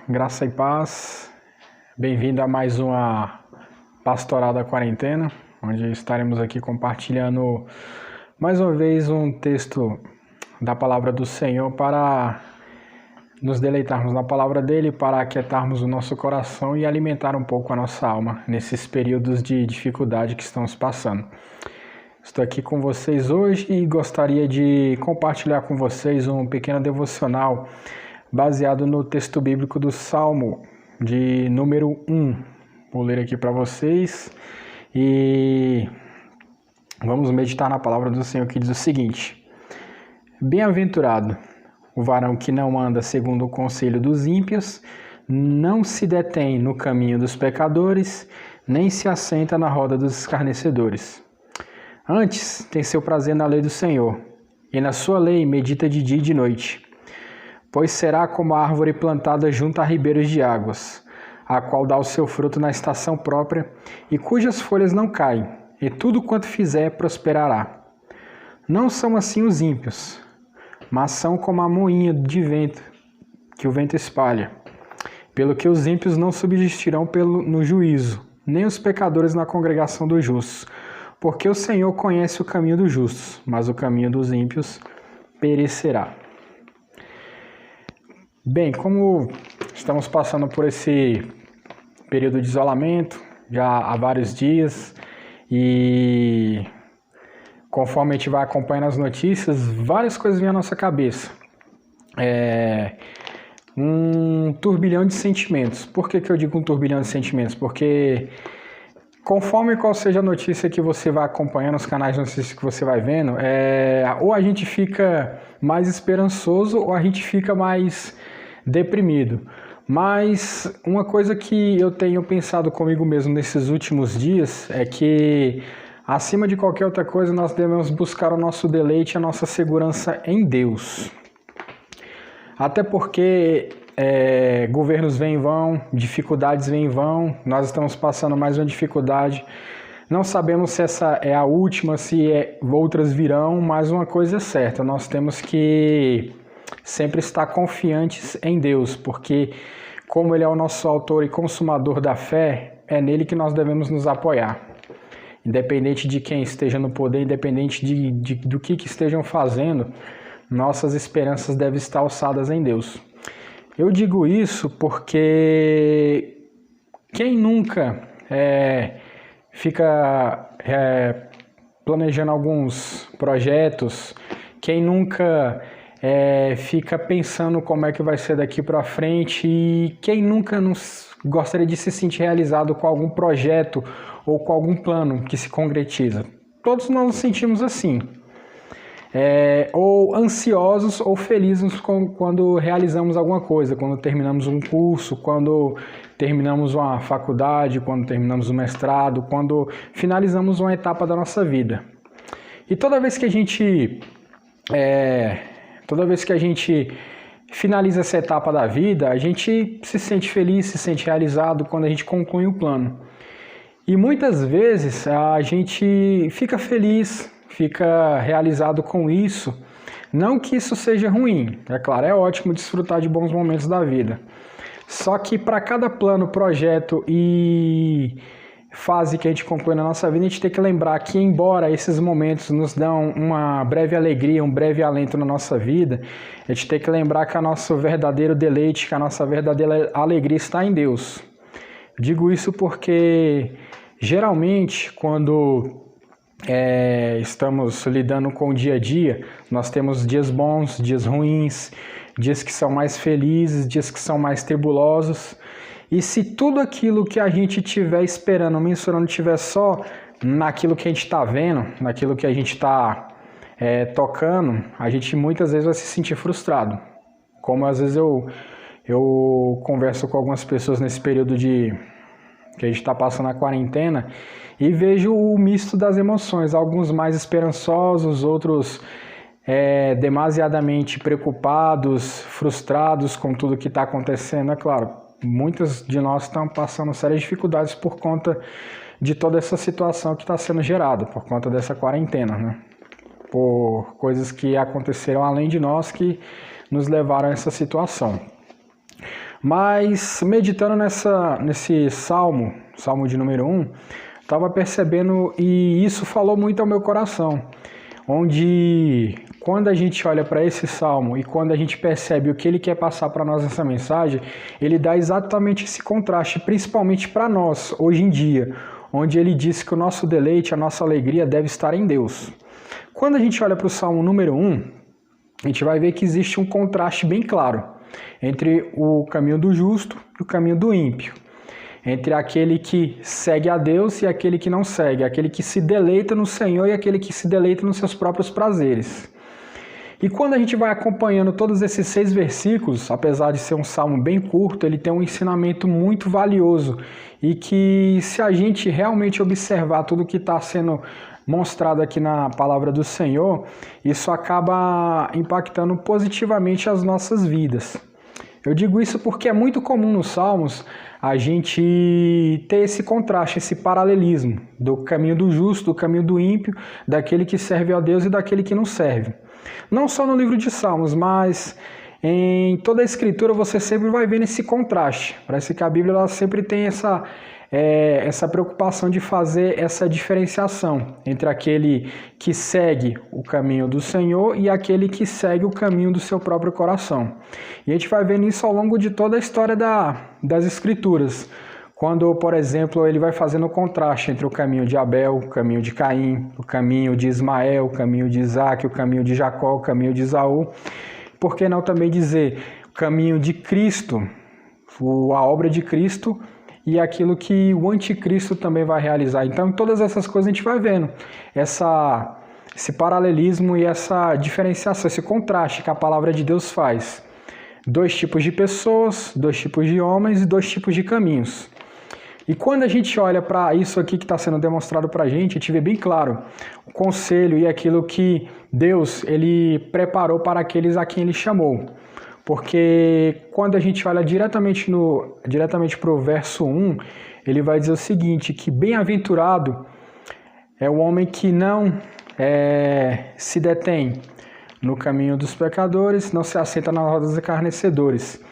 graça e paz. Bem-vindo a mais uma Pastoral da Quarentena, onde estaremos aqui compartilhando mais uma vez um texto da Palavra do Senhor para nos deleitarmos na Palavra dEle, para aquietarmos o nosso coração e alimentar um pouco a nossa alma nesses períodos de dificuldade que estamos passando. Estou aqui com vocês hoje e gostaria de compartilhar com vocês um pequeno devocional baseado no texto bíblico do Salmo de número 1. Vou ler aqui para vocês e vamos meditar na palavra do Senhor, que diz o seguinte: Bem-aventurado o varão que não anda segundo o conselho dos ímpios, não se detém no caminho dos pecadores, nem se assenta na roda dos escarnecedores. Antes tem seu prazer na lei do Senhor, e na sua lei medita de dia e de noite. Pois será como a árvore plantada junto a ribeiros de águas, a qual dá o seu fruto na estação própria, e cujas folhas não caem, e tudo quanto fizer prosperará. Não são assim os ímpios, mas são como a moinha de vento, que o vento espalha. Pelo que os ímpios não subsistirão no juízo, nem os pecadores na congregação dos justos. Porque o Senhor conhece o caminho dos justos, mas o caminho dos ímpios perecerá. Bem, como estamos passando por esse período de isolamento, já há vários dias, e conforme a gente vai acompanhando as notícias, várias coisas vêm à nossa cabeça. Um turbilhão de sentimentos. Por que eu digo um turbilhão de sentimentos? Porque conforme qual seja a notícia que você vai acompanhando, os canais de notícias que você vai vendo, ou a gente fica mais esperançoso ou a gente fica mais deprimido. Mas uma coisa que eu tenho pensado comigo mesmo nesses últimos dias é que, acima de qualquer outra coisa, nós devemos buscar o nosso deleite e a nossa segurança em Deus. Até porque governos vêm e vão, dificuldades vêm e vão, nós estamos passando mais uma dificuldade, não sabemos se essa é a última, se outras virão, mas uma coisa é certa, nós temos que sempre estar confiantes em Deus, porque como Ele é o nosso autor e consumador da fé, é nele que nós devemos nos apoiar. Independente de quem esteja no poder, independente do que estejam fazendo, nossas esperanças devem estar alçadas em Deus. Eu digo isso porque quem nunca fica planejando alguns projetos, quem nunca fica pensando como é que vai ser daqui para frente, e quem nunca gostaria de se sentir realizado com algum projeto ou com algum plano que se concretiza. Todos nós nos sentimos assim. Ou ansiosos ou felizes quando realizamos alguma coisa, quando terminamos um curso, quando terminamos uma faculdade, quando terminamos um mestrado, quando finalizamos uma etapa da nossa vida. E toda vez que a gente finaliza essa etapa da vida, a gente se sente feliz, se sente realizado quando a gente conclui o plano. E muitas vezes a gente fica feliz, fica realizado com isso. Não que isso seja ruim, é claro, é ótimo desfrutar de bons momentos da vida. Só que para cada plano, projeto e fase que a gente conclui na nossa vida, a gente tem que lembrar que, embora esses momentos nos dão uma breve alegria, um breve alento na nossa vida, a gente tem que lembrar que o nosso verdadeiro deleite, que a nossa verdadeira alegria está em Deus. Digo isso porque, geralmente, quando estamos lidando com o dia a dia, nós temos dias bons, dias ruins, dias que são mais felizes, dias que são mais tribulosos. E se tudo aquilo que a gente estiver esperando, mensurando, estiver só naquilo que a gente está vendo, naquilo que a gente está tocando, a gente muitas vezes vai se sentir frustrado. Como às vezes eu converso com algumas pessoas nesse período que a gente está passando a quarentena, e vejo o misto das emoções, alguns mais esperançosos, outros demasiadamente preocupados, frustrados com tudo que está acontecendo. É claro, muitos de nós estão passando sérias dificuldades por conta de toda essa situação que está sendo gerada, por conta dessa quarentena, né? Por coisas que aconteceram além de nós que nos levaram a essa situação. Mas meditando nesse salmo de número 1, estava percebendo, e isso falou muito ao meu coração, onde quando a gente olha para esse salmo e quando a gente percebe o que ele quer passar para nós nessa mensagem, ele dá exatamente esse contraste, principalmente para nós, hoje em dia, onde ele diz que o nosso deleite, a nossa alegria deve estar em Deus. Quando a gente olha para o salmo número 1, a gente vai ver que existe um contraste bem claro entre o caminho do justo e o caminho do ímpio, entre aquele que segue a Deus e aquele que não segue, aquele que se deleita no Senhor e aquele que se deleita nos seus próprios prazeres. E quando a gente vai acompanhando todos esses 6 versículos, apesar de ser um salmo bem curto, ele tem um ensinamento muito valioso e que, se a gente realmente observar tudo que está sendo mostrado aqui na palavra do Senhor, isso acaba impactando positivamente as nossas vidas. Eu digo isso porque é muito comum nos Salmos a gente ter esse contraste, esse paralelismo do caminho do justo, do caminho do ímpio, daquele que serve a Deus e daquele que não serve. Não só no livro de Salmos, mas em toda a Escritura você sempre vai vendo esse contraste. Parece que a Bíblia ela sempre tem essa preocupação de fazer essa diferenciação entre aquele que segue o caminho do Senhor e aquele que segue o caminho do seu próprio coração. E a gente vai vendo isso ao longo de toda a história das Escrituras. Quando, por exemplo, ele vai fazendo o contraste entre o caminho de Abel, o caminho de Caim, o caminho de Ismael, o caminho de Isaac, o caminho de Jacó, o caminho de Esaú. Por que não também dizer o caminho de Cristo, a obra de Cristo, e aquilo que o anticristo também vai realizar. Então, em todas essas coisas a gente vai vendo esse paralelismo e essa diferenciação, esse contraste que a palavra de Deus faz. 2 tipos de pessoas, 2 tipos de homens e 2 tipos de caminhos. E quando a gente olha para isso aqui que está sendo demonstrado para a gente vê bem claro o conselho e aquilo que Deus ele preparou para aqueles a quem ele chamou. Porque quando a gente olha diretamente para o verso 1, ele vai dizer o seguinte, que bem-aventurado é o homem que não se detém no caminho dos pecadores, não se assenta nas rodas dos escarnecedores.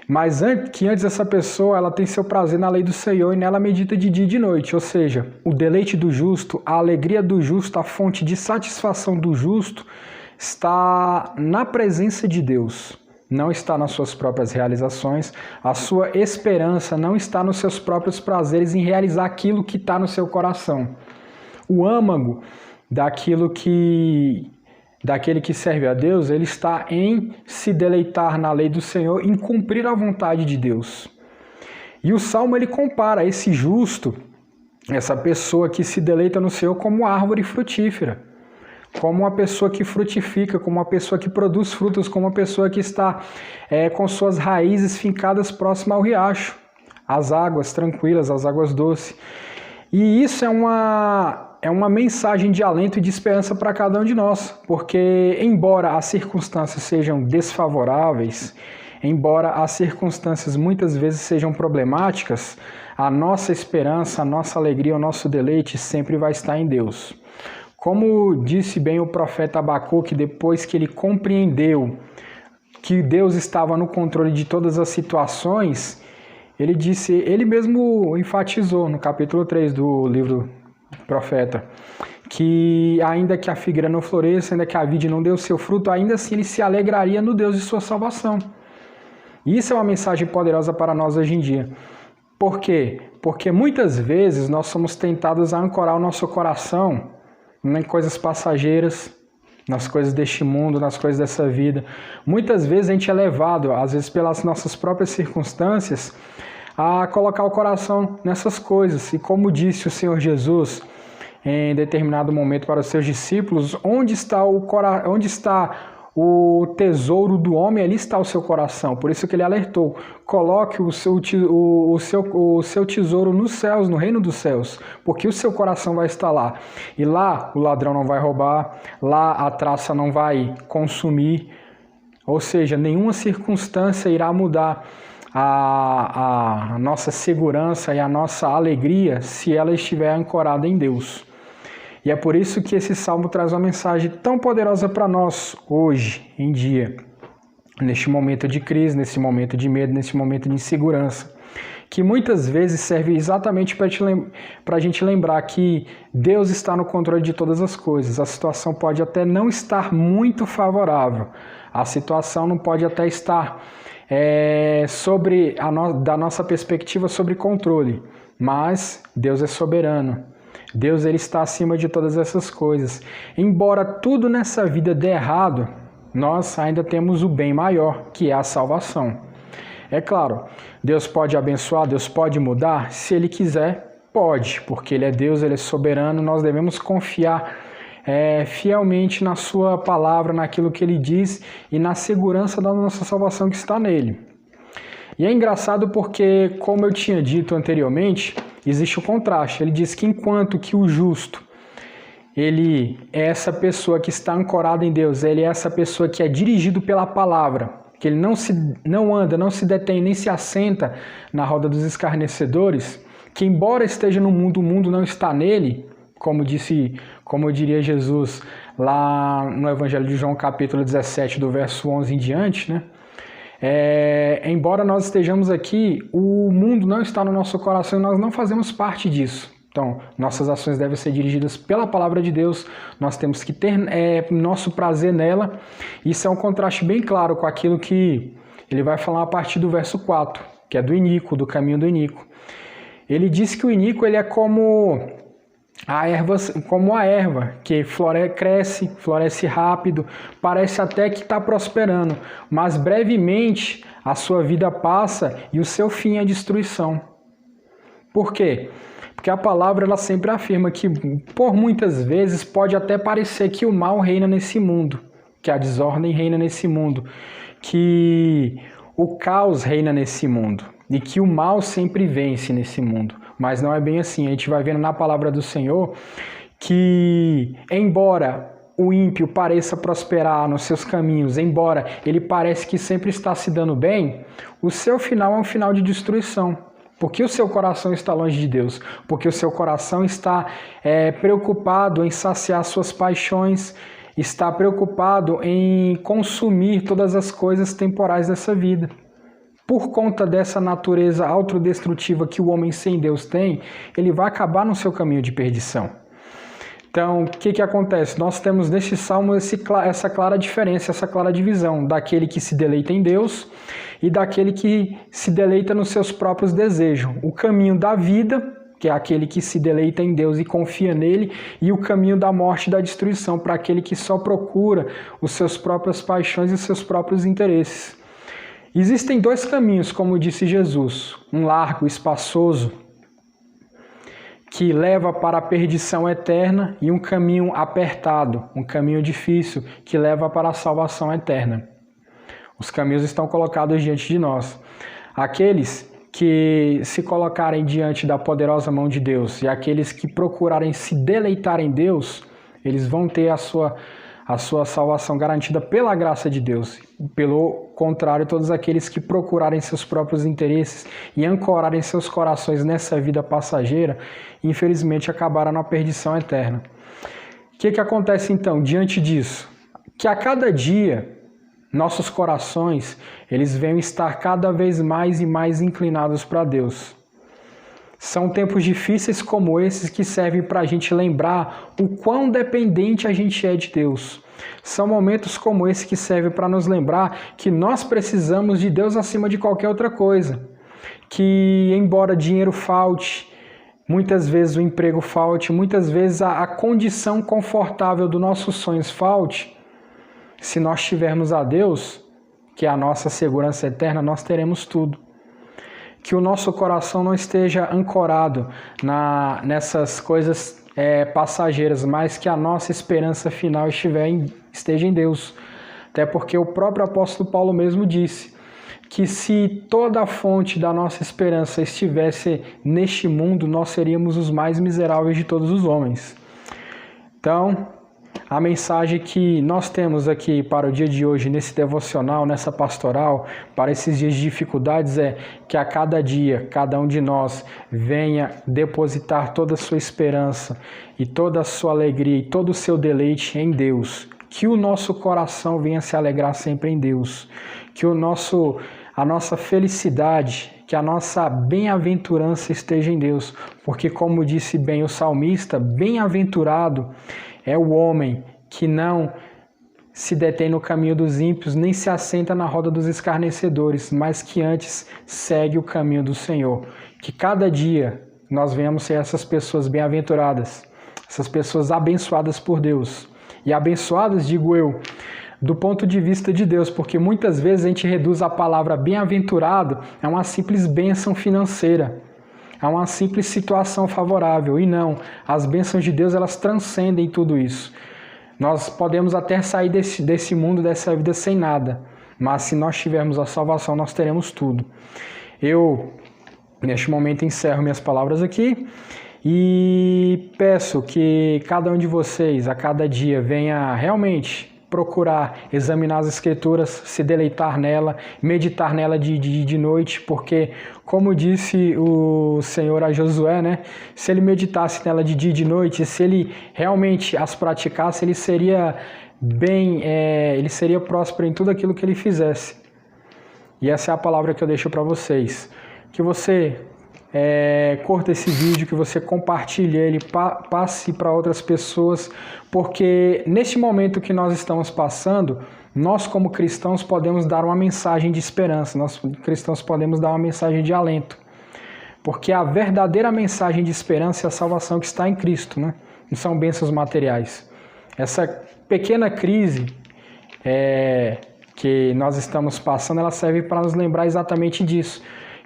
Mas que antes essa pessoa ela tem seu prazer na lei do Senhor e nela medita de dia e de noite. Ou seja, o deleite do justo, a alegria do justo, a fonte de satisfação do justo está na presença de Deus. Não está nas suas próprias realizações, a sua esperança não está nos seus próprios prazeres em realizar aquilo que está no seu coração. O âmago daquele que serve a Deus, ele está em se deleitar na lei do Senhor, em cumprir a vontade de Deus. E o Salmo ele compara esse justo, essa pessoa que se deleita no Senhor como árvore frutífera, como uma pessoa que frutifica, como uma pessoa que produz frutos, como uma pessoa que está com suas raízes fincadas próximo ao riacho, às águas tranquilas, às águas doces. E isso é uma mensagem de alento e de esperança para cada um de nós, porque embora as circunstâncias sejam desfavoráveis, embora as circunstâncias muitas vezes sejam problemáticas, a nossa esperança, a nossa alegria, o nosso deleite sempre vai estar em Deus. Como disse bem o profeta Abacuque, depois que ele compreendeu que Deus estava no controle de todas as situações, ele mesmo enfatizou no capítulo 3 do livro profeta, que ainda que a figueira não floresça, ainda que a vide não dê o seu fruto, ainda assim ele se alegraria no Deus de sua salvação. E isso é uma mensagem poderosa para nós hoje em dia. Por quê? Porque muitas vezes nós somos tentados a ancorar o nosso coração em coisas passageiras, nas coisas deste mundo, nas coisas dessa vida. Muitas vezes a gente é levado, às vezes pelas nossas próprias circunstâncias, a colocar o coração nessas coisas. E como disse o Senhor Jesus em determinado momento para os seus discípulos, onde está o tesouro do homem, ali está o seu coração. Por isso que ele alertou, coloque o seu tesouro nos céus, no reino dos céus, porque o seu coração vai estar lá. E lá o ladrão não vai roubar, lá a traça não vai consumir, ou seja, nenhuma circunstância irá mudar a nossa segurança e a nossa alegria se ela estiver ancorada em Deus. E é por isso que esse salmo traz uma mensagem tão poderosa para nós hoje em dia, neste momento de crise, nesse momento de medo, nesse momento de insegurança, que muitas vezes serve exatamente para a gente lembrar que Deus está no controle de todas as coisas. A situação pode até não estar muito favorável, a situação não pode até estar da nossa perspectiva sobre controle, mas Deus é soberano. Deus ele está acima de todas essas coisas. Embora tudo nessa vida dê errado, nós ainda temos o bem maior, que é a salvação. É claro, Deus pode abençoar, Deus pode mudar, se Ele quiser, pode, porque Ele é Deus, Ele é soberano, nós devemos confiar fielmente na Sua palavra, naquilo que Ele diz e na segurança da nossa salvação que está nele. E é engraçado porque, como eu tinha dito anteriormente, existe o contraste. Ele diz que enquanto que o justo, ele é essa pessoa que está ancorada em Deus, ele é essa pessoa que é dirigido pela palavra, que ele não anda, não se detém, nem se assenta na roda dos escarnecedores, que embora esteja no mundo, o mundo não está nele, como diria Jesus lá no Evangelho de João, capítulo 17, do verso 11 em diante, né? Embora nós estejamos aqui, o mundo não está no nosso coração e nós não fazemos parte disso. Então, nossas ações devem ser dirigidas pela palavra de Deus, nós temos que ter nosso prazer nela. Isso é um contraste bem claro com aquilo que ele vai falar a partir do verso 4, que é do iníquo, do caminho do iníquo. Ele diz que o iníquo ele é como a erva que cresce, floresce rápido, parece até que está prosperando, mas brevemente a sua vida passa e o seu fim é a destruição. Por quê? Porque a palavra ela sempre afirma que, por muitas vezes, pode até parecer que o mal reina nesse mundo, que a desordem reina nesse mundo, que o caos reina nesse mundo e que o mal sempre vence nesse mundo. Mas não é bem assim. A gente vai vendo na palavra do Senhor que, embora o ímpio pareça prosperar nos seus caminhos, embora ele pareça que sempre está se dando bem, o seu final é um final de destruição. Porque o seu coração está longe de Deus, porque o seu coração está preocupado em saciar suas paixões, está preocupado em consumir todas as coisas temporais dessa vida. Por conta dessa natureza autodestrutiva que o homem sem Deus tem, ele vai acabar no seu caminho de perdição. Então, o que acontece? Nós temos neste salmo essa clara diferença, essa clara divisão daquele que se deleita em Deus e daquele que se deleita nos seus próprios desejos. O caminho da vida, que é aquele que se deleita em Deus e confia nele, e o caminho da morte e da destruição, para aquele que só procura os seus próprias paixões e os seus próprios interesses. Existem dois caminhos, como disse Jesus, um largo, espaçoso, que leva para a perdição eterna, e um caminho apertado, um caminho difícil, que leva para a salvação eterna. Os caminhos estão colocados diante de nós. Aqueles que se colocarem diante da poderosa mão de Deus e aqueles que procurarem se deleitar em Deus, eles vão ter a sua salvação garantida pela graça de Deus. Pelo contrário, todos aqueles que procurarem seus próprios interesses e ancorarem seus corações nessa vida passageira, infelizmente acabarão na perdição eterna. O que acontece então diante disso? Que a cada dia nossos corações eles venham estar cada vez mais e mais inclinados para Deus. São tempos difíceis como esses que servem para a gente lembrar o quão dependente a gente é de Deus. São momentos como esse que servem para nos lembrar que nós precisamos de Deus acima de qualquer outra coisa. Que embora dinheiro falte, muitas vezes o emprego falte, muitas vezes a condição confortável dos nossos sonhos falte, se nós tivermos a Deus, que é a nossa segurança eterna, nós teremos tudo. Que o nosso coração não esteja ancorado nessas coisas passageiras, mas que a nossa esperança final esteja em Deus. Até porque o próprio apóstolo Paulo mesmo disse que se toda a fonte da nossa esperança estivesse neste mundo, nós seríamos os mais miseráveis de todos os homens. Então, a mensagem que nós temos aqui para o dia de hoje, nesse devocional, nessa pastoral, para esses dias de dificuldades, é que a cada dia, cada um de nós venha depositar toda a sua esperança e toda a sua alegria e todo o seu deleite em Deus, que o nosso coração venha se alegrar sempre em Deus, que a nossa felicidade, que a nossa bem-aventurança esteja em Deus, porque como disse bem o salmista, bem-aventurado é o homem que não se detém no caminho dos ímpios, nem se assenta na roda dos escarnecedores, mas que antes segue o caminho do Senhor. Que cada dia nós venhamos ser essas pessoas bem-aventuradas, essas pessoas abençoadas por Deus. E abençoadas, digo eu, do ponto de vista de Deus, porque muitas vezes a gente reduz a palavra bem-aventurado a uma simples bênção financeira, a uma simples situação favorável. E não, as bênçãos de Deus, elas transcendem tudo isso. Nós podemos até sair desse mundo, dessa vida sem nada, mas se nós tivermos a salvação, nós teremos tudo. Eu, neste momento, encerro minhas palavras aqui e peço que cada um de vocês, a cada dia, venha realmente procurar examinar as Escrituras, se deleitar nela, meditar nela de noite, porque, como disse o Senhor a Josué, né, se ele meditasse nela de dia e de noite, se ele realmente as praticasse, ele seria ele seria próspero em tudo aquilo que ele fizesse. E essa é a palavra que eu deixo para vocês. Que você curta esse vídeo, que você compartilhe ele, passe para outras pessoas, porque neste momento que nós estamos passando, nós como cristãos podemos dar uma mensagem de esperança, nós cristãos podemos dar uma mensagem de alento, porque a verdadeira mensagem de esperança é a salvação que está em Cristo, né? Não são bênçãos materiais. Essa pequena crise que nós estamos passando, ela serve para nos lembrar exatamente disso,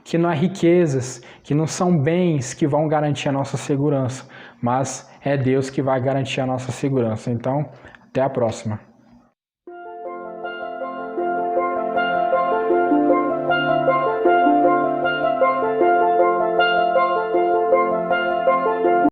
que não é riquezas, que não são bens que vão garantir a nossa segurança, mas é Deus que vai garantir a nossa segurança. Então, até a próxima.